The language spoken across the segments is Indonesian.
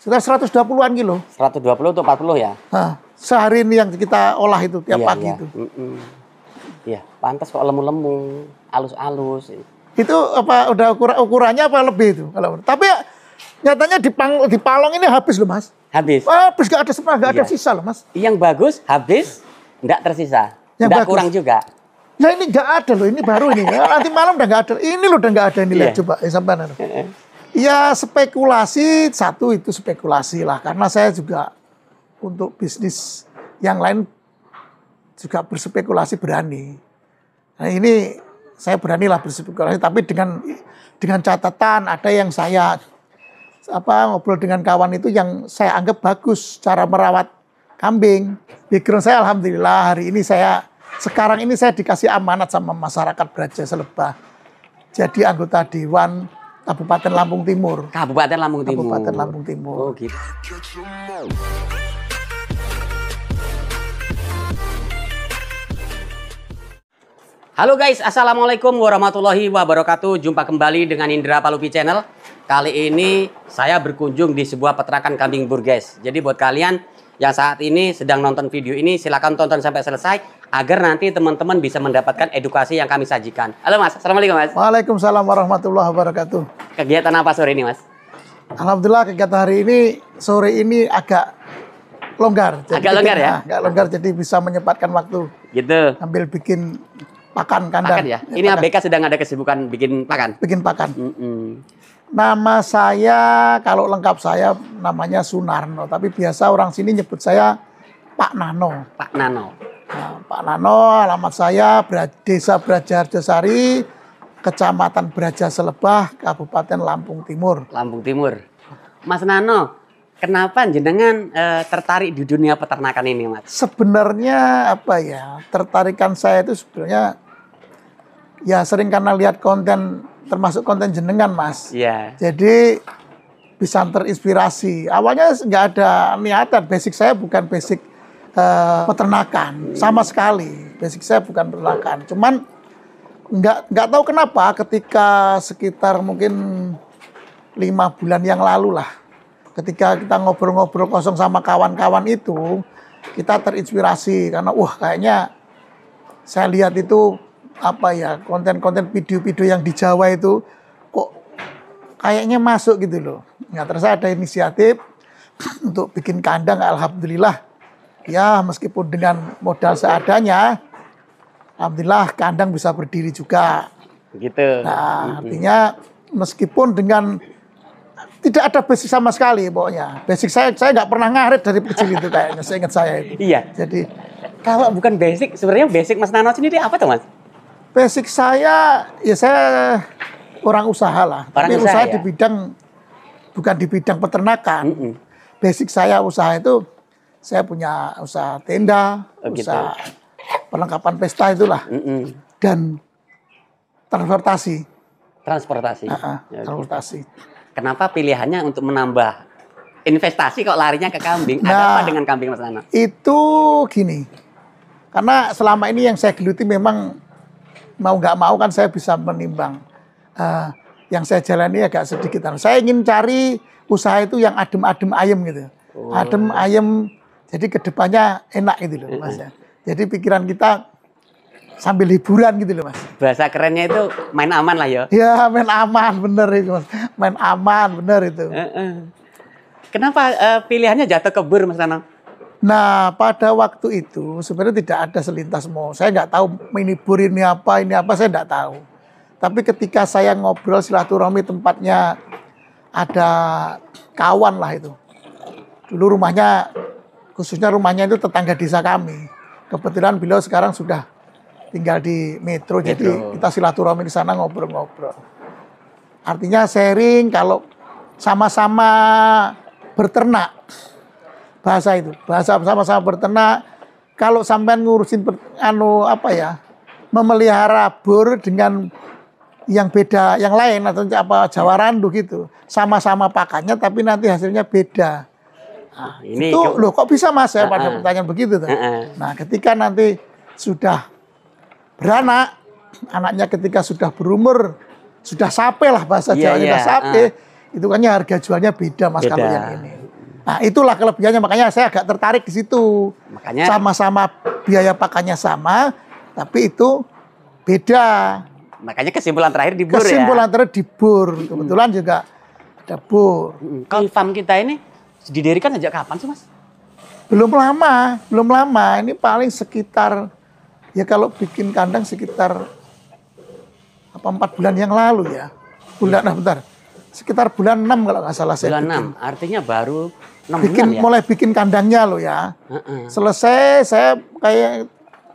Sekitar 120-an kilo. 120 atau 40 ya? Sehari ini yang kita olah itu tiap pagi itu. Iya, pantas kok lemu-lemu, halus-halus. Itu apa udah ukurannya apa lebih itu kalau. Tapi nyatanya di Palong ini habis loh Mas. Habis. Habis gak ada setengah, gak ada sisa loh Mas. Yang bagus habis, enggak tersisa. Enggak kurang juga. Ya ini nggak ada loh, ini baru ini. Nanti malam udah nggak ada. Ini loh udah nggak ada ini lihat coba sampai ya spekulasi satu itu spekulasi lah karena saya juga untuk bisnis yang lain juga berspekulasi berani. Nah ini saya beranilah berspekulasi tapi dengan catatan ada yang saya ngobrol dengan kawan itu yang saya anggap bagus cara merawat kambing. Background saya alhamdulillah hari ini sekarang ini saya dikasih amanat sama masyarakat Braja Selebah. Jadi anggota Dewan Kabupaten Lampung Timur. Kabupaten Lampung Timur. Kabupaten Lampung Timur. Oh gitu. Halo guys, assalamualaikum warahmatullahi wabarakatuh. Jumpa kembali dengan Indra Palupi Channel. Kali ini saya berkunjung di sebuah peternakan kambing Burges. Jadi buat kalian yang saat ini sedang nonton video ini, silakan tonton sampai selesai agar nanti teman-teman bisa mendapatkan edukasi yang kami sajikan. Halo Mas, assalamualaikum Mas. Waalaikumsalam warahmatullahi wabarakatuh. Kegiatan apa sore ini Mas? Alhamdulillah kegiatan hari ini sore ini agak longgar. Jadi agak longgar ya? Agak longgar jadi bisa menyempatkan waktu. Gitu. Ambil bikin pakan kandang. Pakan ya? Ini pakan. ABK sedang ada kesibukan bikin pakan? Bikin pakan. Nama saya, kalau lengkap saya namanya Sunarno. Tapi biasa orang sini nyebut saya Pak Nano. Pak Nano. Nah, Pak Nano, alamat saya Desa Braja Harjosari, Kecamatan Braja Selebah, Kabupaten Lampung Timur. Lampung Timur. Mas Nano, kenapa jenengan tertarik di dunia peternakan ini Mas? Sebenarnya apa ya, tertarikan saya itu sebenarnya ya sering karena lihat konten, termasuk konten jenengan Mas. Iya. Jadi bisa terinspirasi. Awalnya nggak ada niatan, basic saya bukan basic peternakan sama sekali. Basic saya bukan peternakan. Cuman nggak tahu kenapa ketika sekitar mungkin 5 bulan yang lalu lah, ketika kita ngobrol-ngobrol kosong sama kawan-kawan itu, kita terinspirasi karena kayaknya saya lihat itu apa ya, konten-konten video-video yang di Jawa itu kok kayaknya masuk gitu loh. Ya terus ada inisiatif untuk bikin kandang, alhamdulillah. Ya meskipun dengan modal seadanya, alhamdulillah kandang bisa berdiri juga. Gitu. Nah, artinya meskipun dengan tidak ada basic sama sekali pokoknya. Basic saya nggak pernah ngarit dari kecil itu kayaknya, saya ingat saya itu. Iya. Jadi kalau bukan basic, sebenarnya basic Mas Nano sendiri apa tuh Mas? Basic saya, ya saya orang usaha lah. Tapi usaha ya? Bukan di bidang peternakan. Basic saya usaha itu, saya punya usaha tenda, usaha perlengkapan pesta itulah. Dan transportasi. Transportasi? Transportasi. Kenapa pilihannya untuk menambah investasi kok larinya ke kambing? Ada apa dengan kambing Mas Nano? Itu gini, karena selama ini yang saya geluti memang mau nggak mau kan saya bisa menimbang. Yang saya jalani agak sedikit. Saya ingin cari usaha itu yang adem-adem ayem gitu. Adem ayem, jadi kedepannya enak gitu loh Mas. Jadi pikiran kita sambil hiburan gitu loh Mas. Bahasa kerennya itu main aman lah ya. Ya main aman bener itu Mas. Main aman bener itu. Kenapa pilihannya jatuh ke bur Mas Nano? Nah pada waktu itu sebenarnya tidak ada selintas mau. Saya nggak tahu ini bur ini apa saya nggak tahu. Tapi ketika saya ngobrol silaturahmi tempatnya ada kawan lah itu. Dulu rumahnya, khususnya rumahnya itu tetangga desa kami. Kebetulan beliau sekarang sudah tinggal di Metro. Jadi kita silaturahmi di sana ngobrol-ngobrol. Artinya sharing kalau sama-sama berternak. Bahasa itu, bahasa sama-sama berternak. Kalau sampean ngurusin memelihara bur dengan yang beda, yang lain atau Jawa Randu gitu, sama-sama pakannya tapi nanti hasilnya beda. Nah, ini itu loh kok bisa Mas saya pada pertanyaan begitu tuh. Nah ketika nanti sudah beranak, anaknya ketika sudah berumur, sudah sape lah bahasa Jawanya sape, itu kan harga jualnya beda Mas kalau yang ini. Nah, itulah kelebihannya, makanya saya agak tertarik di situ. Makanya Sama-sama biaya pakannya sama, tapi itu beda. makanya kesimpulan terakhir di bur Kesimpulan ya. terakhir di bur. Kebetulan juga ada bur. Kalau farm kita ini didirikan sejak kapan sih, Mas? Belum lama, belum lama. Ini paling sekitar, ya kalau bikin kandang sekitar 4 bulan yang lalu ya. Bentar. Sekitar bulan 6 kalau nggak salah saya Bulan bikin. 6, artinya baru 6 Bikin, bulan ya? mulai bikin kandangnya loh ya. Selesai saya kayak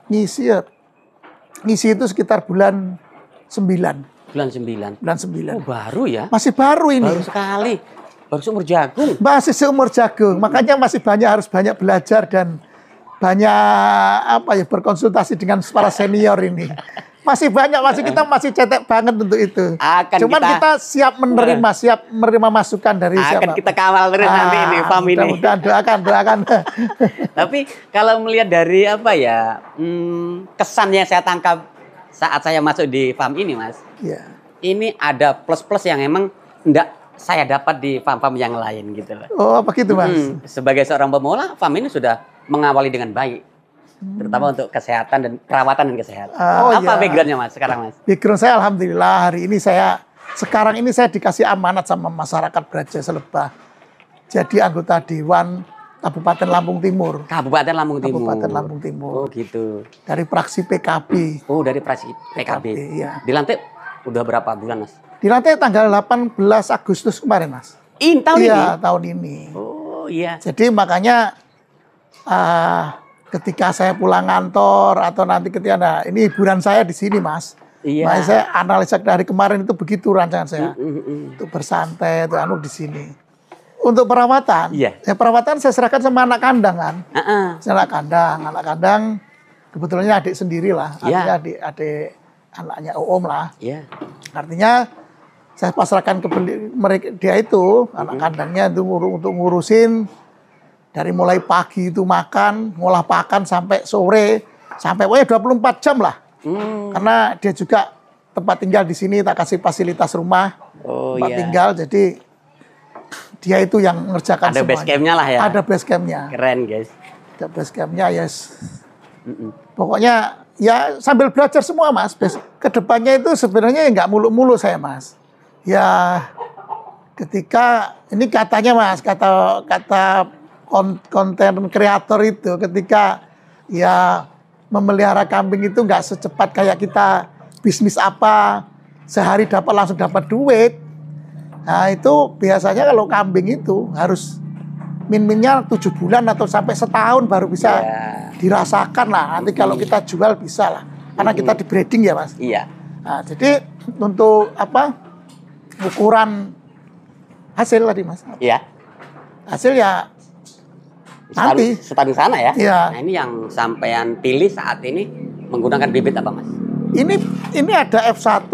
ngisi itu sekitar bulan 9. Bulan 9. Bulan Oh, 9. baru ya? Masih baru ini. Baru sekali. Baru seumur jagung. Masih seumur jagung. Makanya masih harus banyak belajar dan banyak berkonsultasi dengan para senior ini. Masih kita masih cetek banget untuk itu. Cuman kita siap menerima masukan dari siapa. Akan kita kawal terus nanti ini farm ini. Mudah-mudahan doakan. Tapi kalau melihat dari kesan yang saya tangkap saat saya masuk di farm ini, Mas. Iya. Ini ada plus-plus yang emang enggak saya dapat di farm-farm yang lain gitu loh. Oh, apa gitu, Mas? Sebagai seorang pemula, farm ini sudah mengawali dengan baik. Terutama untuk kesehatan dan perawatan dan kesehatan. Apa backgroundnya, Mas, sekarang, Mas? Background saya alhamdulillah sekarang ini saya dikasih amanat sama masyarakat Braja Selebah. Jadi anggota Dewan Kabupaten Lampung Timur. Kabupaten Lampung Timur. Kabupaten Lampung Timur. Oh, gitu. Dari fraksi PKB. Oh, dari fraksi PKB. Iya. Dilantik udah berapa bulan, Mas? Dilantik tanggal 18 Agustus kemarin, Mas. Tahun ini? Iya, tahun ini. Oh, iya. Jadi makanya ketika saya pulang kantor atau nanti ketika ini hiburan saya di sini, Mas. Iya. Makanya saya analisa dari kemarin itu begitu rancangan saya. Untuk bersantai itu di sini. Untuk perawatan, perawatan saya serahkan sama anak kandang kan. Anak kandang kebetulannya adik sendiri lah, artinya adik anaknya Om lah. Iya. Artinya saya pasrahkan ke mereka, dia itu anak kandangnya itu untuk ngurusin dari mulai pagi itu makan, ngolah pakan sampai sore, sampai pokoknya 24 jam lah. Karena dia juga tempat tinggal di sini, tak kasih fasilitas rumah, tempat tinggal, jadi dia itu yang mengerjakan semuanya. Ada base camp-nya lah ya? Ada base camp-nya. Keren, guys. Ada base camp-nya, yes. Pokoknya ya sambil belajar semua, Mas. Kedepannya itu sebenarnya nggak muluk-muluk saya, Mas. Ya ketika, ini katanya, Mas, kata konten kreator itu ketika ya memelihara kambing itu nggak secepat kayak kita bisnis apa sehari langsung dapat duit. Nah itu biasanya kalau kambing itu harus min-minnya 7 bulan atau sampai setahun baru bisa dirasakan lah. Nanti kalau kita jual bisa lah, karena kita di breeding ya, Mas. Iya. Nah, jadi untuk ukuran hasil tadi, Mas. Iya. Hasil ya nanti setahun sana ya. Iya. Nah, ini yang sampean pilih saat ini menggunakan bibit apa, Mas? Ini ada F1,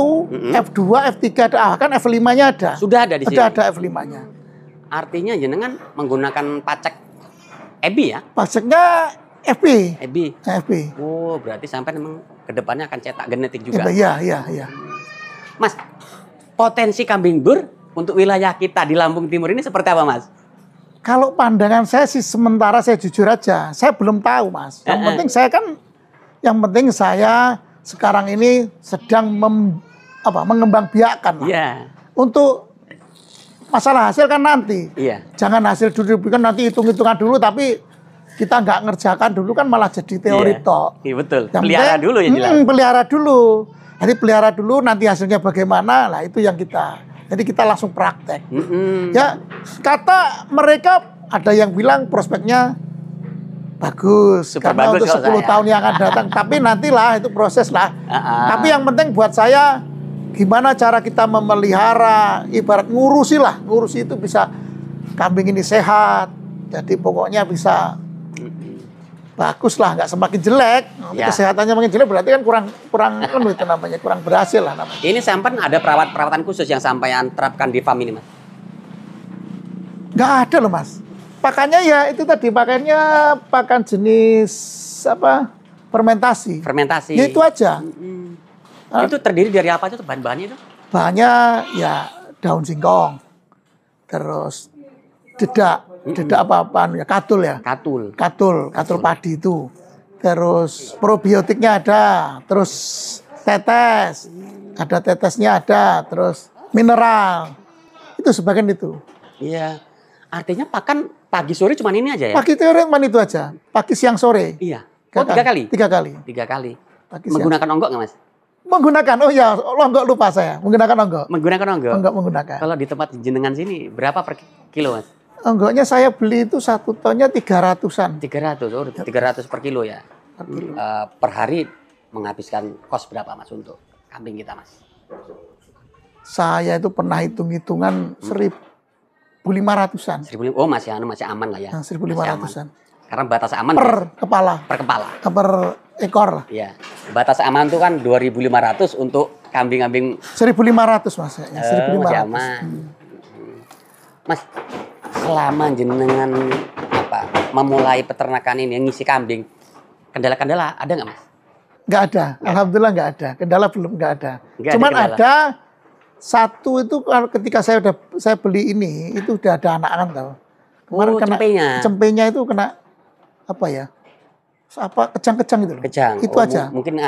F2, F3, kan F5-nya ada. Sudah ada di sini. Ada F5-nya. Artinya jenengan menggunakan pacek EBI ya? Paceknya FB. FB. Oh, berarti sampai memang kedepannya akan cetak genetik juga. Iya. Mas, potensi kambing bur untuk wilayah kita di Lampung Timur ini seperti apa, Mas? Kalau pandangan saya sih sementara saya jujur aja, saya belum tahu, Mas. Yang penting saya sekarang ini sedang mengembangbiakkan lah. Iya. Untuk masalah hasil kan nanti. Iya. Jangan hasil dulu, kan nanti hitung-hitungan dulu, tapi kita nggak ngerjakan dulu kan malah jadi teori tok. Iya, betul. Pelihara dulu ya jelas. Pelihara dulu. Jadi pelihara dulu, nanti hasilnya bagaimana, lah itu yang kita. Jadi kita langsung praktek. Ya, kata mereka ada yang bilang prospeknya bagus. Super karena bagus untuk 10 tahun yang akan datang. Tapi nantilah itu proses lah. Tapi yang penting buat saya, gimana cara kita memelihara, ibarat ngurusi itu bisa kambing ini sehat. Jadi pokoknya bisa bagus lah, nggak semakin jelek. Kesehatannya makin jelek berarti kan kurang itu namanya, kurang berhasil lah namanya. Ini sampean ada perawatan khusus yang sampean terapkan di farm ini, Mas? Nggak ada loh, Mas. Pakannya ya itu tadi, pakannya pakan jenis fermentasi. Ya itu aja. Itu terdiri dari apa aja tuh bahan-bahannya itu? Bahannya ya daun singkong, terus dedak. Tidak apa-apaan ya, katul ya. Katul padi itu. Terus probiotiknya ada, terus tetes. Ada tetesnya ada, terus mineral. Itu sebagian itu. Iya. Artinya pakan pagi sore cuma ini aja ya? Pagi sore cuma itu aja. Pagi siang sore. Iya. Oh, 3 kali? 3 kali. 3 kali. Pagi menggunakan onggok nggak Mas? Menggunakan, oh ya, onggok lupa saya. Menggunakan onggok. Menggunakan onggok? Onggok menggunakan. Kalau di tempat jenengan sini, berapa per kilo Mas? Onggoknya saya beli itu 1 tonnya 300-an. 300, oh 300 per kilo ya? Per kilo. Per hari menghabiskan kos berapa Mas untuk kambing kita Mas? Saya itu pernah hitung-hitungan 1.500-an. 1.500, oh masih aman lah ya. 1.500-an. Karena batas aman per kepala. Per kepala. Per ekor. Iya. Batas aman itu kan 2.500 untuk kambing-kambing. 1.500 Mas. Ya, 1.500. Masih aman. Mas, selama jenengan memulai peternakan ini, ngisi kambing, kendala-kendala ada nggak Mas? Nggak ada. Alhamdulillah nggak ada. Kendala belum nggak ada. Cuman ada satu itu ketika saya beli ini itu udah ada anakan tau. Kemarin kena cempenya itu kena apa ya? Kejang-kejang gitu loh. Kejang. Itu aja. Mungkin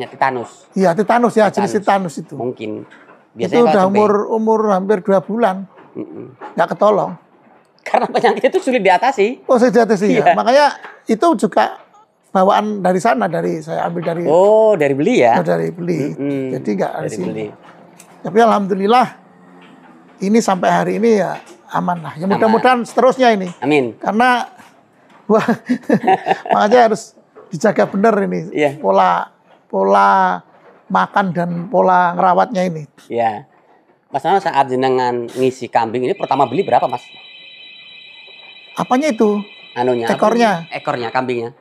tetanus. Iya, tetanus ya, jenis tetanus itu. Mungkin. Biasanya itu udah umur hampir 2 bulan. Nggak ketolong. Karena penyakit itu sulit diatasi. Oh, sulit diatasi ya. Makanya itu juga bawaan dari sana, saya ambil dari. Oh, dari beli ya? Oh, dari beli. Jadi nggak dari sini. Beli. Tapi alhamdulillah ini sampai hari ini ya aman lah. Ya mudah-mudahan seterusnya ini. Amin. Karena wah, makanya harus dijaga benar ini pola makan dan pola ngerawatnya ini. Iya. Mas Nano saat jenengan ngisi kambing ini pertama beli berapa Mas? Apanya itu? Ekornya. Ekornya kambingnya.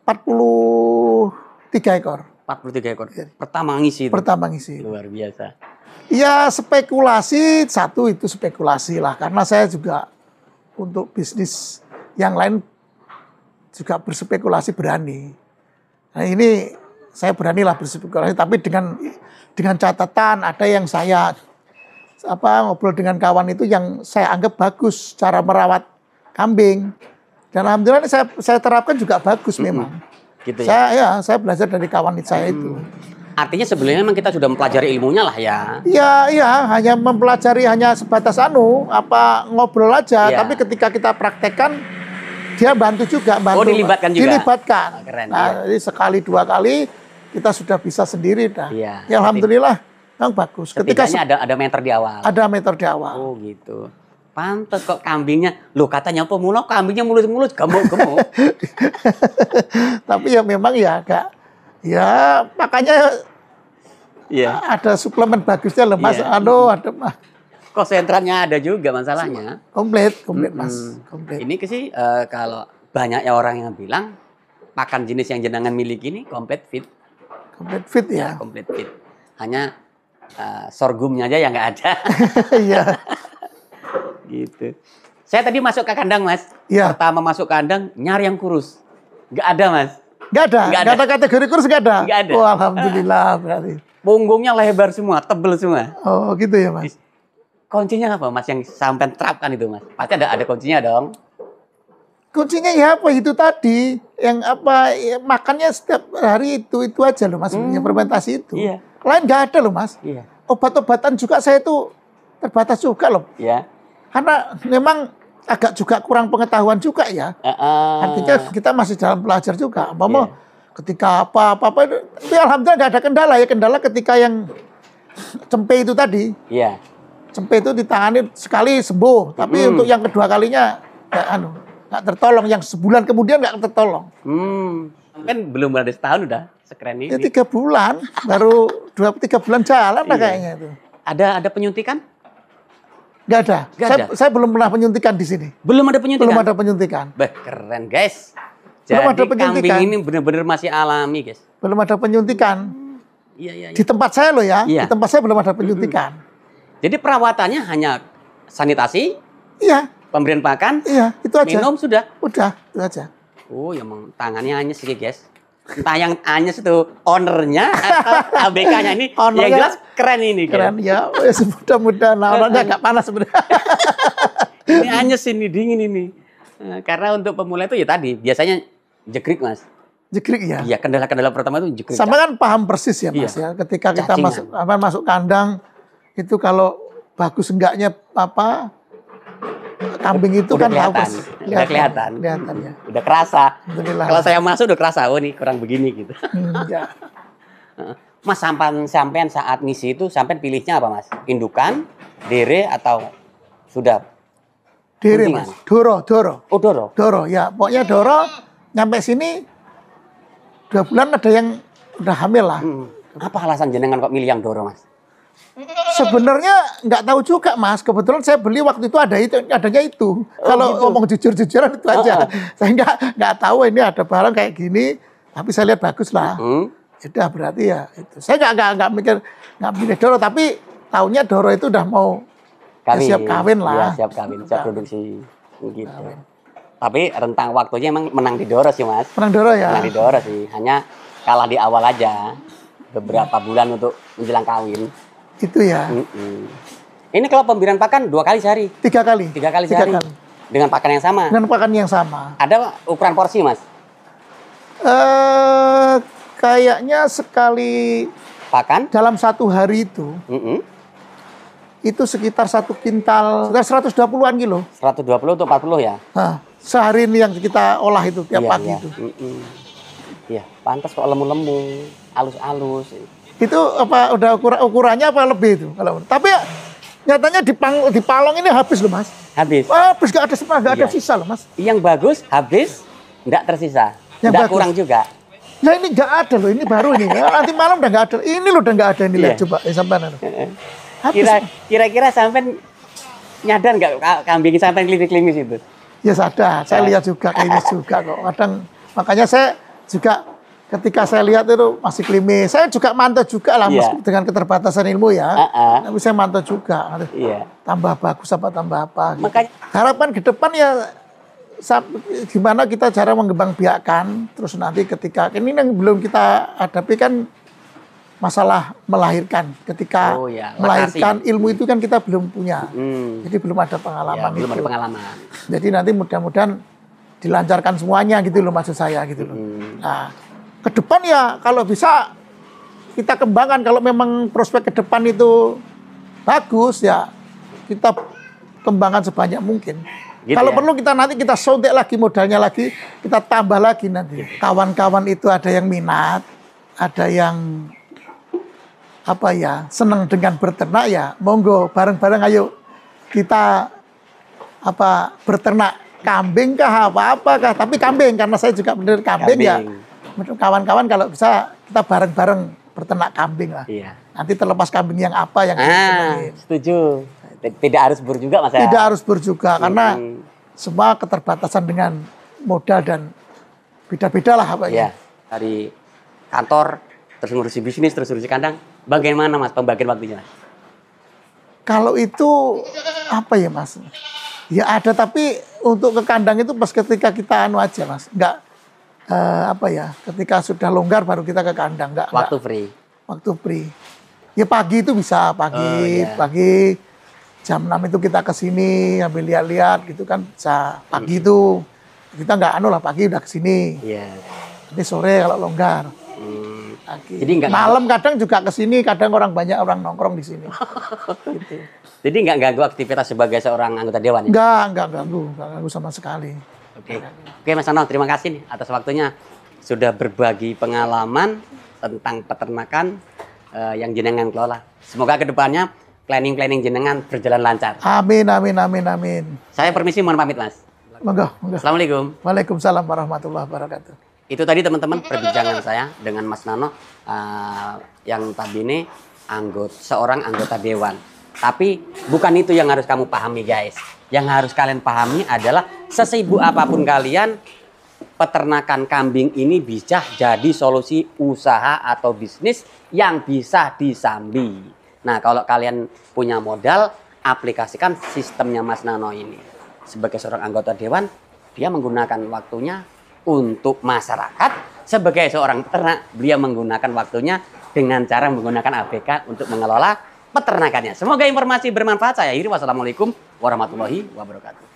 43 ekor. 43 ekor. Pertama ngisi itu. Pertama ngisi. Luar biasa. Ya spekulasi, satu itu spekulasi lah. Karena saya juga untuk bisnis yang lain juga berspekulasi berani. Nah ini saya beranilah berspekulasi, tapi dengan catatan ada yang saya ngobrol dengan kawan itu yang saya anggap bagus cara merawat kambing. Dan alhamdulillah saya terapkan juga bagus memang. Gitu ya? Saya belajar dari kawan saya itu. Artinya sebelumnya memang kita sudah mempelajari ilmunya lah ya. Iya, hanya mempelajari hanya sebatas ngobrol aja. Ya. Tapi ketika kita praktekkan, dia bantu juga. Oh, dilibatkan juga? Dilibatkan. Oh, keren, jadi sekali 2 kali kita sudah bisa sendiri. Iya. Ya alhamdulillah, yang bagus. Ketikanya ada meter di awal. Ada meter di awal. Oh gitu. Pantes kok kambingnya. Loh katanya pemula kambingnya mulus-mulus, gemuk-gemuk. Tapi ya memang ya agak. Ya makanya ada suplemen bagusnya loh Mas. Ada konsentratnya ada juga masalahnya. Komplit Mas. Komplit. Ini sih kalau banyak orang yang bilang pakan jenis yang jenengan miliki ini komplit fit. Komplit fit ya. Komplit fit. Hanya sorghumnya aja yang nggak ada. Iya. Gitu. Saya tadi masuk ke kandang Mas. Iya. Pertama masuk kandang nyari yang kurus. Nggak ada Mas. Nggak ada kategori kurus nggak ada. Nggak ada. Oh, alhamdulillah berarti. Punggungnya lebar semua, tebel semua. Oh gitu ya Mas. Kuncinya apa Mas yang sampai terapkan itu Mas? Pasti ada kuncinya dong. Kuncinya ya apa itu tadi yang ya, makannya setiap hari itu aja loh Mas. Yang fermentasi itu. Iya. Lain nggak ada loh Mas. Iya. Obat-obatan juga saya itu terbatas juga loh. Iya. Karena memang agak juga kurang pengetahuan juga ya. Artinya kita masih dalam belajar juga. Ketika apa-apa itu alhamdulillah nggak ada kendala ya. Kendala ketika yang cempe itu tadi. Iya. Cempe itu ditangani sekali sembuh, tapi untuk yang kedua kalinya nggak tertolong. Yang sebulan kemudian nggak tertolong. Kan belum ada setahun udah sekeren ini. Ya 3 bulan, baru 2-3 bulan jalan lah kayaknya itu. Ada penyuntikan? Nggak ada. Saya belum pernah penyuntikan di sini. Belum ada penyuntikan? Belum ada penyuntikan. Keren guys. Belum Jadi ada penyuntikan. kambing ini benar-benar masih alami guys. Belum ada penyuntikan. Iya. Di tempat saya loh ya. Iya. Di tempat saya belum ada penyuntikan. Jadi perawatannya hanya sanitasi. Iya. Pemberian pakan. Iya, itu aja. Minum sudah. Udah, itu aja. Oh, ya emang tangannya anyes sih guys. Entah yang anyes itu ownernya atau ABK-nya ini. Ownernya, yang jelas keren ini. Keren ya. Mudah-mudahan orangnya agak panas sebenarnya. Ini anyes ini, dingin ini. Karena untuk pemula itu ya tadi, biasanya jekrik Mas. Jekrik ya. Iya, kendala-kendala pertama itu jekrik. Sama kan paham persis ya Mas Iya. ya. Ketika kita Cacingan. masuk kandang itu kalau bagus enggaknya kambing itu Udah kan tahu kelihatan. Udah kelihatan. Kelihatan ya. Udah kerasa. Alhamdulillah. Kalau saya masuk udah kerasa, oh nih kurang begini gitu. Ya. Mas sampean saat ngisi itu sampean pilihnya apa Mas? Indukan, dere atau sudah? Diri Guntingan? Mas. Doro. Oh doro. Doro ya. Pokoknya Doro nyampe sini 2 bulan ada yang udah hamil lah. Apa alasan jenengan kok milih yang doro Mas? Sebenarnya nggak tahu juga Mas. Kebetulan saya beli waktu itu adanya itu. Kalau gitu. ngomong jujur-jujuran itu aja. Saya nggak tahu ini ada barang kayak gini. Tapi saya lihat bagus lah. Sudah berarti ya itu. Saya nggak mikir Doro. Tapi tahunya Doro itu udah mau siap kawin lah. Ya, siap kawin, siap produksi gitu. Tapi rentang waktunya emang menang di doro sih Mas. Menang Doro ya. Menang di doro sih. Hanya kalah di awal aja. Beberapa bulan untuk menjelang kawin. Itu ya. Ini kalau pemberian pakan 2 kali sehari. 3 kali. 3 kali sehari. Dengan pakan yang sama. Dengan pakan yang sama. Ada ukuran porsi Mas? Kayaknya sekali Pakan? dalam 1 hari itu sekitar 1 kintal, sekitar 120-an kilo. 120 untuk 40 ya? Nah, sehari ini yang kita olah itu tiap pagi iya. itu. Iya, pantas kok lemu-lemu, halus-halus. Itu apa udah ukurannya apa lebih itu kalau. Tapi ya, nyatanya di palong ini habis loh Mas. Habis. Habis nggak ada Iya. sisa loh Mas. Yang bagus habis, enggak tersisa. Yang Enggak bagus. kurang juga. Nah ini nggak ada loh, ini baru ini. Nanti malam udah nggak ada. Ini loh udah nggak ada ini lihat Iya. coba sampai habis. Kira-kira sampai nyadar nggak kambing sampai klimis-klimis itu? Ya sadar, saya lihat juga klimis juga kok. Kadang makanya saya juga ketika saya lihat itu masih klimis. Saya juga mantau juga lah Iya. meskipun dengan keterbatasan ilmu ya. Tapi saya mantau juga. Iya. Tambah bagus apa tambah apa. Gitu. Makanya Harapan ke depan ya gimana kita cara mengembangbiakkan terus nanti ketika ini yang belum kita hadapi kan masalah melahirkan. Ketika melahirkan ilmu itu kan kita belum punya. Jadi belum ada pengalaman belum itu. ada pengalaman. Jadi nanti mudah-mudahan dilancarkan semuanya gitu loh maksud saya gitu loh. Nah, ke depan ya kalau bisa kita kembangkan kalau memang prospek ke depan itu bagus ya kita kembangkan sebanyak mungkin. Gitu kalau ya? perlu kita nanti kita sontek lagi modalnya lagi, kita tambah lagi nanti. Kawan-kawan itu ada yang minat, ada yang apa ya, senang dengan berternak ya, monggo bareng-bareng ayo kita berternak kambing kah apa-apa kah, tapi kambing karena saya juga bener kambing. Ya. Kawan-kawan kalau bisa kita bareng-bareng berternak kambing lah. Iya. Nanti terlepas kambing yang apa yang setuju. Tidak harus bur juga Mas ya? Tidak harus bur juga karena semua keterbatasan dengan modal dan beda-beda lah apa ya. Dari kantor terus ngurusi bisnis terus ngurusi kandang, bagaimana Mas pembagian waktunya? Kalau itu apa ya Mas? Ya ada tapi untuk ke kandang itu pas ketika kita aja Mas, enggak ketika sudah longgar baru kita ke kandang, enggak. Free. Waktu free. Ya pagi itu bisa pagi jam 6 itu kita ke sini ambil lihat-lihat gitu kan bisa. Pagi itu kita enggak pagi udah ke sini. Iya. Nanti sore kalau longgar. Pagi. Jadi enggak malam kadang juga ke sini, kadang banyak orang nongkrong di sini. Gitu. Jadi enggak ganggu aktivitas sebagai seorang anggota dewan ya? Enggak ganggu sama sekali. Oke Mas Nano, terima kasih nih atas waktunya sudah berbagi pengalaman tentang peternakan yang jenengan kelola. Semoga kedepannya planning jenengan berjalan lancar. Amin. Saya permisi mohon pamit Mas. Monggo. Assalamualaikum. Waalaikumsalam warahmatullahi wabarakatuh. Itu tadi teman-teman perbincangan saya dengan Mas Nano yang tadi ini seorang anggota dewan. Tapi bukan itu yang harus kamu pahami guys. Yang harus kalian pahami adalah sesibuk apapun kalian, peternakan kambing ini bisa jadi solusi usaha atau bisnis yang bisa disambi. Nah, kalau kalian punya modal, aplikasikan sistemnya Mas Nano ini. Sebagai seorang anggota dewan, dia menggunakan waktunya untuk masyarakat. Sebagai seorang peternak, dia menggunakan waktunya dengan cara menggunakan ABK untuk mengelola peternakannya. Semoga informasi bermanfaat. Saya akhiri. Wassalamualaikum warahmatullahi wabarakatuh.